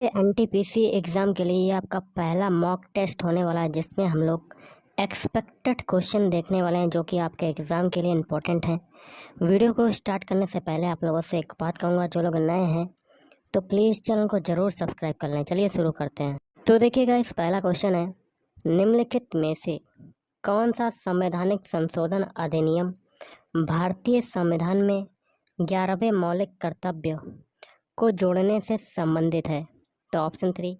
NTPC exam के लिए ये आपका पहला मॉक टेस्ट होने वाला है, जिसमें हम लोग एक्सपेक्टेड क्वेश्चन देखने वाले हैं जो कि आपके एग्ज़ाम के लिए इम्पोर्टेंट हैं। वीडियो को स्टार्ट करने से पहले आप लोगों से एक बात कहूँगा, जो लोग नए हैं तो प्लीज़ चैनल को ज़रूर सब्सक्राइब कर लें। चलिए शुरू करते हैं। तो देखिएगा, इस पहला क्वेश्चन है, निम्नलिखित में से कौन सा संवैधानिक संशोधन अधिनियम भारतीय संविधान में 11वें मौलिक कर्तव्य को जोड़ने से संबंधित है? तो ऑप्शन 3,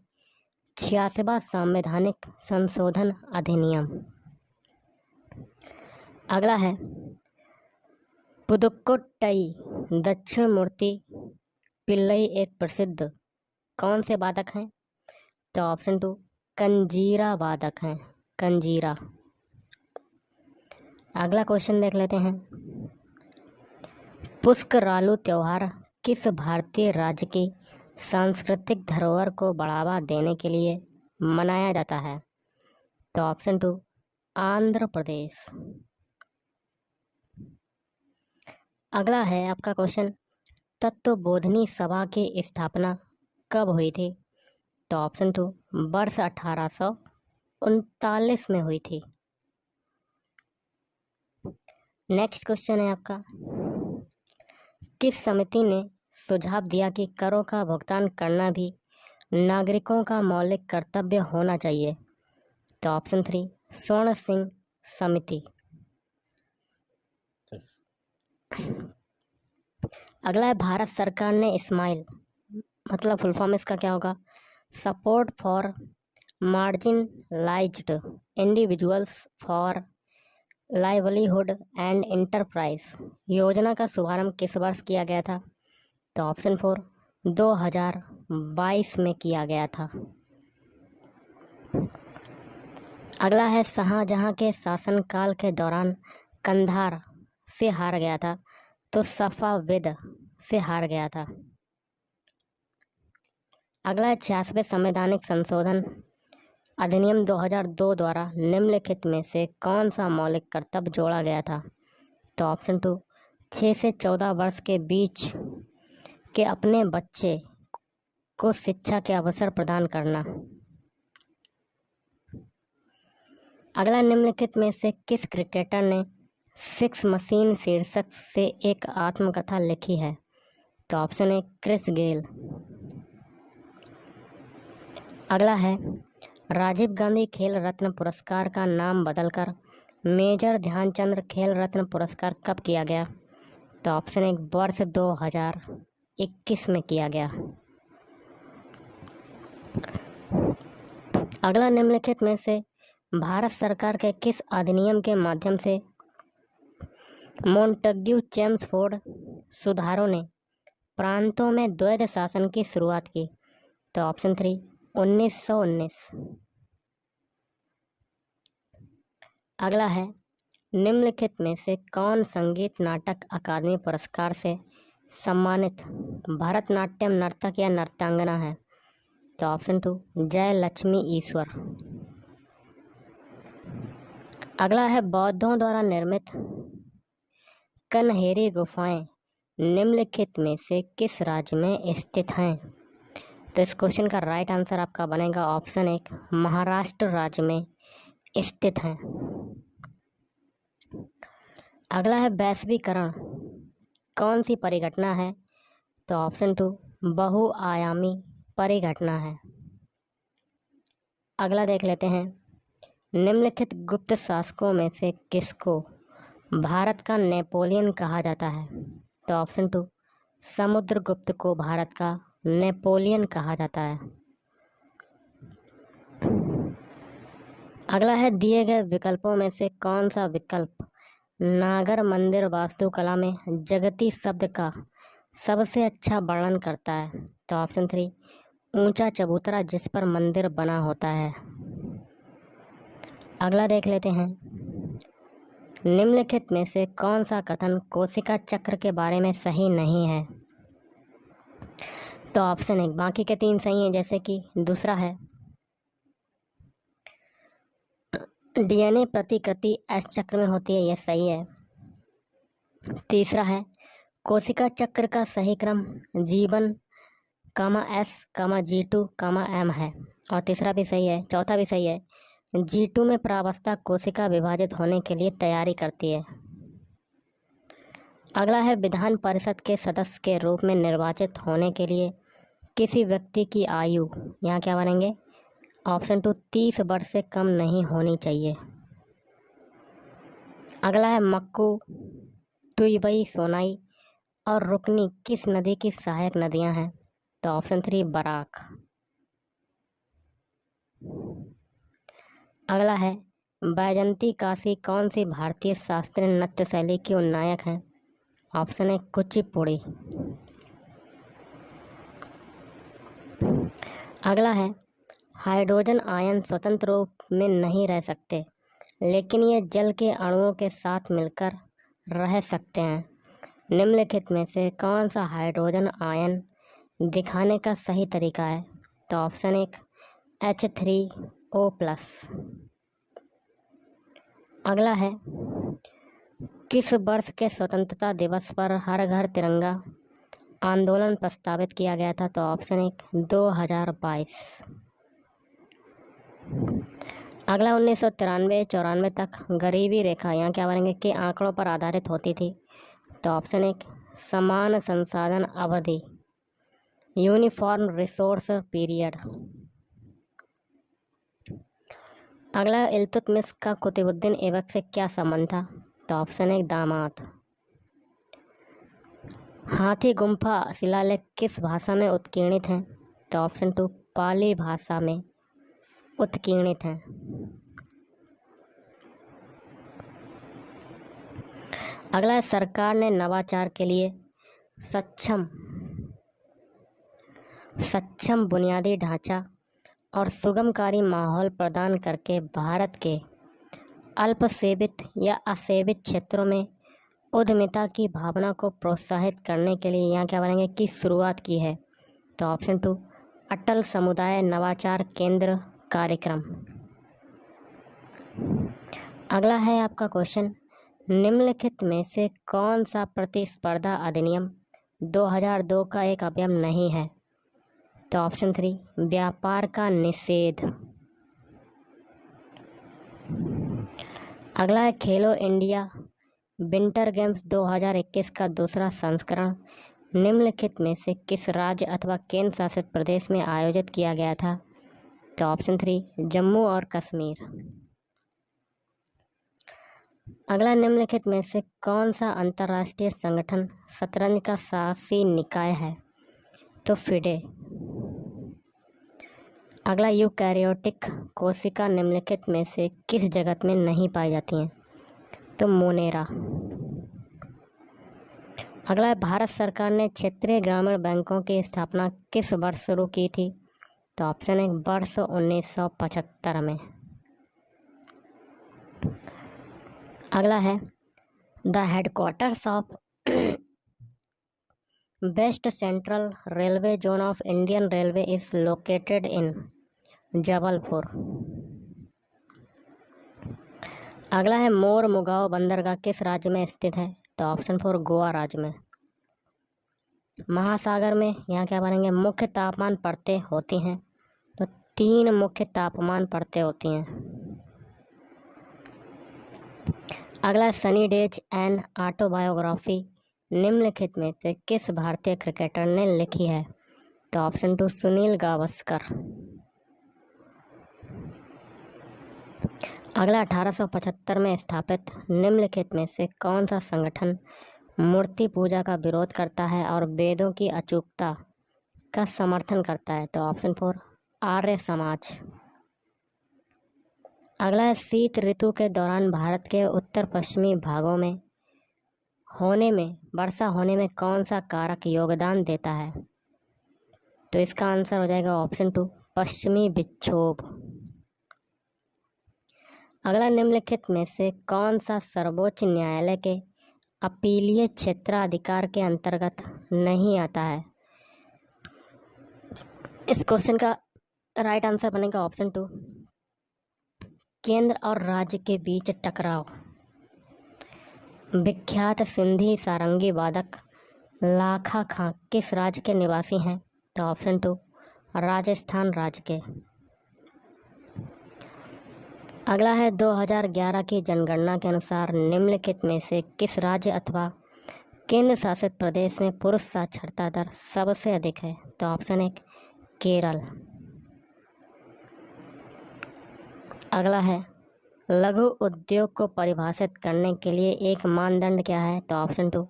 86वां संवैधानिक संशोधन अधिनियम। अगला है, पुदुक्कोट्टई दक्षिण मूर्ति पिल्लई एक प्रसिद्ध कौन से वादक हैं? तो ऑप्शन 2, कंजीरा वादक हैं, कंजीरा। अगला क्वेश्चन देख लेते हैं, पुष्करालू त्योहार किस भारतीय राज्य की सांस्कृतिक धरोहर को बढ़ावा देने के लिए मनाया जाता है? तो ऑप्शन 2, आंध्र प्रदेश। अगला है आपका क्वेश्चन, तत्वबोधिनी सभा की स्थापना कब हुई थी? तो ऑप्शन 2, वर्ष 1839 में हुई थी। नेक्स्ट क्वेश्चन है आपका, किस समिति ने सुझाव दिया कि करों का भुगतान करना भी नागरिकों का मौलिक कर्तव्य होना चाहिए? तो ऑप्शन 3, स्वर्ण सिंह समिति। अगला है, भारत सरकार ने स्माइल मतलब फुल फॉर्म इसका क्या होगा? Support for marginalised individuals for livelihood and enterprise योजना का शुभारंभ किस वर्ष किया गया था? तो ऑप्शन 4, 2022 में किया गया था। अगला है, शाहजहां के शासनकाल के दौरान कंधार से हार गया था, तो सफाविद से हार गया था। अगला है, 86वें संवैधानिक संशोधन अधिनियम 2002 द्वारा निम्नलिखित में से कौन सा मौलिक कर्तव्य जोड़ा गया था? तो ऑप्शन 2, 6 से 14 वर्ष के बीच के अपने बच्चे को शिक्षा के अवसर प्रदान करना। अगला, निम्नलिखित में से किस क्रिकेटर ने 6 मशीन शीर्षक से एक आत्मकथा लिखी है? तो ऑप्शन 1, क्रिस गेल। अगला है, राजीव गांधी खेल रत्न पुरस्कार का नाम बदलकर मेजर ध्यानचंद खेल रत्न पुरस्कार कब किया गया? तो ऑप्शन 1, वर्ष 2021 में किया गया। अगला, निम्नलिखित में से भारत सरकार के किस अधिनियम के माध्यम से मोंटेग्यू चेम्सफोर्ड सुधारों ने प्रांतों में द्वैध शासन की शुरुआत की? तो ऑप्शन 3, 1919। अगला है, निम्नलिखित में से कौन संगीत नाटक अकादमी पुरस्कार से सम्मानित भरतनाट्यम नर्तक या नर्तंगना है? तो ऑप्शन 2, जय लक्ष्मी ईश्वर। अगला है, बौद्धों द्वारा निर्मित कन्हेरी गुफाएं निम्नलिखित में से किस राज्य में स्थित हैं? तो इस क्वेश्चन का राइट आंसर आपका बनेगा ऑप्शन 1, महाराष्ट्र राज्य में स्थित हैं। अगला है, वैश्वीकरण कौन सी परिघटना है? तो ऑप्शन 2, बहुआयामी परिघटना है। अगला देख लेते हैं, निम्नलिखित गुप्त शासकों में से किसको भारत का नेपोलियन कहा जाता है? तो ऑप्शन 2, समुद्रगुप्त को भारत का नेपोलियन कहा जाता है। अगला है, दिए गए विकल्पों में से कौन सा विकल्प नागर मंदिर वास्तुकला में जगती शब्द का सबसे अच्छा वर्णन करता है? तो ऑप्शन 3, ऊंचा चबूतरा जिस पर मंदिर बना होता है। अगला देख लेते हैं, निम्नलिखित में से कौन सा कथन कोशिका चक्र के बारे में सही नहीं है? तो ऑप्शन 1, बाकी के 3 सही हैं, जैसे कि दूसरा है, डीएनए प्रतिकृति एस चक्र में होती है, यह सही है। तीसरा है, कोशिका चक्र का सही क्रम जीवन G2, M है। और तीसरा भी सही है, चौथा भी सही है। G2 में प्रावस्था कोशिका विभाजित होने के लिए तैयारी करती है। अगला है विधान परिषद के सदस्य के रूप में निर्वाचित होने के लिए किसी व्यक्ति की आयु, यहाँ क्या बनेंगे, ऑप्शन 2 30 वर्ष से कम नहीं होनी चाहिए। अगला है मक्कू, तुईबई, सोनाई और रुकनी किस नदी की सहायक नदियां हैं, तो ऑप्शन 3 बराक। अगला है बैजंती काशी कौन सी भारतीय शास्त्रीय नृत्य शैली की उन्नायक हैं, ऑप्शन 1 कुचिपुड़ी। अगला है हाइड्रोजन आयन स्वतंत्र रूप में नहीं रह सकते, लेकिन ये जल के अणुओं के साथ मिलकर रह सकते हैं। निम्नलिखित में से कौन सा हाइड्रोजन आयन दिखाने का सही तरीका है, तो ऑप्शन 1 H3O+। अगला है किस वर्ष के स्वतंत्रता दिवस पर हर घर तिरंगा आंदोलन प्रस्तावित किया गया था, तो ऑप्शन 1 2022। अगला 1993-94 तक गरीबी रेखा, यहाँ क्या बनेंगे, के आंकड़ों पर आधारित होती थी, तो ऑप्शन 1 समान संसाधन अवधि, यूनिफॉर्म रिसोर्स पीरियड। अगला इल्तुतमिश का कुतुबुद्दीन ऐबक से क्या संबंध था, तो ऑप्शन 1 दामाद। हाथी गुम्फा शिलालेख किस भाषा में उत्कीर्णित हैं, तो ऑप्शन 2 पाली भाषा में उत्कीर्णित हैं। अगला है सरकार ने नवाचार के लिए सक्षम बुनियादी ढांचा और सुगमकारी माहौल प्रदान करके भारत के अल्पसेवित या असेवित क्षेत्रों में उद्यमिता की भावना को प्रोत्साहित करने के लिए यहाँ क्या बनेंगे की शुरुआत की है, तो ऑप्शन 2 अटल समुदाय नवाचार केंद्र कार्यक्रम। अगला है आपका क्वेश्चन, निम्नलिखित में से कौन सा प्रतिस्पर्धा अधिनियम 2002 का एक अवयव नहीं है, तो ऑप्शन 3 व्यापार का निषेध। अगला है खेलो इंडिया विंटर गेम्स 2021 का दूसरा संस्करण निम्नलिखित में से किस राज्य अथवा केंद्र शासित प्रदेश में आयोजित किया गया था, तो ऑप्शन 3 जम्मू और कश्मीर। अगला निम्नलिखित में से कौन सा अंतर्राष्ट्रीय संगठन शतरंज का शासी निकाय है, तो फिडे। अगला यूकैरियोटिक कोशिका निम्नलिखित में से किस जगत में नहीं पाई जाती हैं, तो मोनेरा। अगला है भारत सरकार ने क्षेत्रीय ग्रामीण बैंकों की स्थापना किस वर्ष शुरू की थी, तो ऑप्शन 1 वर्ष 1975 में। अगला है the headquarters of west central railway zone of Indian railway is located in Jabalpur. अगला है मोर मुगाओ बंदरगाह किस राज्य में स्थित है, तो ऑप्शन 4 गोवा राज्य में। महासागर में यहाँ क्या बनेंगे, मुख्य तापमान परतें होती हैं, तो 3 मुख्य तापमान परतें होती हैं। अगला सनी डेज एंड ऑटोबायोग्राफी निम्नलिखित में से किस भारतीय क्रिकेटर ने लिखी है, तो ऑप्शन 2 सुनील गावस्कर। अगला 1875 में स्थापित निम्नलिखित में से कौन सा संगठन मूर्ति पूजा का विरोध करता है और वेदों की अचूकता का समर्थन करता है, तो ऑप्शन 4 आर्य समाज। अगला है शीत ऋतु के दौरान भारत के उत्तर पश्चिमी भागों में वर्षा होने में कौन सा कारक योगदान देता है, तो इसका आंसर हो जाएगा ऑप्शन 2 पश्चिमी विक्षोभ। अगला निम्नलिखित में से कौन सा सर्वोच्च न्यायालय के अपीलीय क्षेत्राधिकार के अंतर्गत नहीं आता है। इस क्वेश्चन का राइट आंसर बनेगा ऑप्शन 2 केंद्र और राज्य के बीच टकराव। विख्यात सिंधी सारंगी वादक लाखा खां किस राज्य के निवासी हैं, तो ऑप्शन 2 राजस्थान राज्य के। अगला है 2011 की जनगणना के अनुसार निम्नलिखित में से किस राज्य अथवा केंद्र शासित प्रदेश में पुरुष साक्षरता दर सबसे अधिक है? तो ऑप्शन 1 केरल। अगला है लघु उद्योग को परिभाषित करने के लिए एक मानदंड क्या है? तो ऑप्शन 2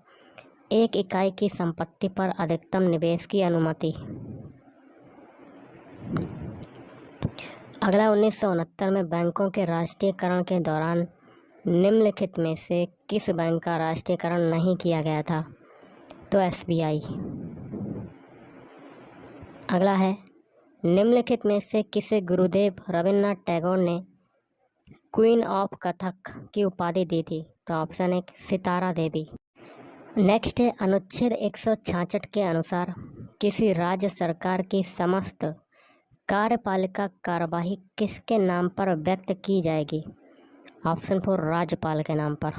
एक इकाई की संपत्ति पर अधिकतम निवेश की अनुमति। अगला 1969 में बैंकों के राष्ट्रीयकरण के दौरान निम्नलिखित में से किस बैंक का राष्ट्रीयकरण नहीं किया गया था? तो SBI। अगला है निम्नलिखित में से किसे गुरुदेव रविन्द्रनाथ टैगोर ने क्वीन ऑफ कथक की उपाधि दी थी? तो ऑप्शन 1 सितारा देवी। नेक्स्ट है अनुच्छेद 166 के अनुसार किसी राज्य सरकार की समस्त कार्यपालिका कार्यवाही किसके नाम पर व्यक्त की जाएगी? ऑप्शन 4 राज्यपाल के नाम पर।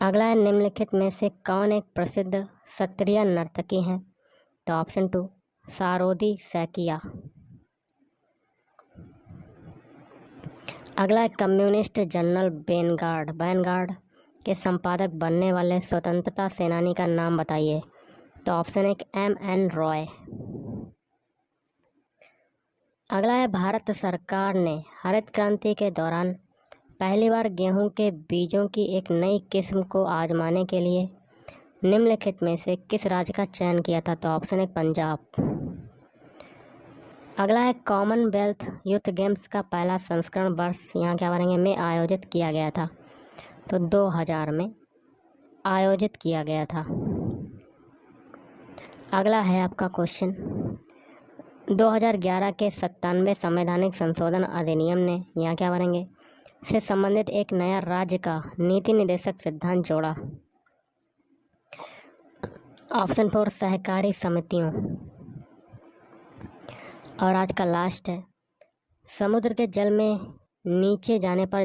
अगला है निम्नलिखित में से कौन एक प्रसिद्ध सत्रिय नर्तकी है? तो ऑप्शन 2 सारोदी सैकिया। अगला है कम्युनिस्ट जर्नल वैनगार्ड के संपादक बनने वाले स्वतंत्रता सेनानी का नाम बताइए? तो ऑप्शन 1 MN रॉय। अगला है भारत सरकार ने हरित क्रांति के दौरान पहली बार गेहूं के बीजों की एक नई किस्म को आजमाने के लिए निम्नलिखित में से किस राज्य का चयन किया था? तो ऑप्शन 1 पंजाब। अगला है कॉमनवेल्थ यूथ गेम्स का पहला संस्करण वर्ष यहाँ क्या बनेंगे में आयोजित किया गया था? तो 2000 में आयोजित किया गया था। अगला है आपका क्वेश्चन 2011 के 97वें संवैधानिक संशोधन अधिनियम ने यहाँ क्या बनेंगे से संबंधित एक नया राज्य का नीति निर्देशक सिद्धांत जोड़ा? ऑप्शन 4 सहकारी समितियों। और आज का लास्ट है समुद्र के जल में नीचे जाने पर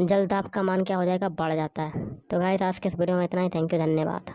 जलदाब का मान क्या हो जाएगा? बढ़ जाता है। तो गाइस आज के इस वीडियो में इतना ही। थैंक यू, धन्यवाद।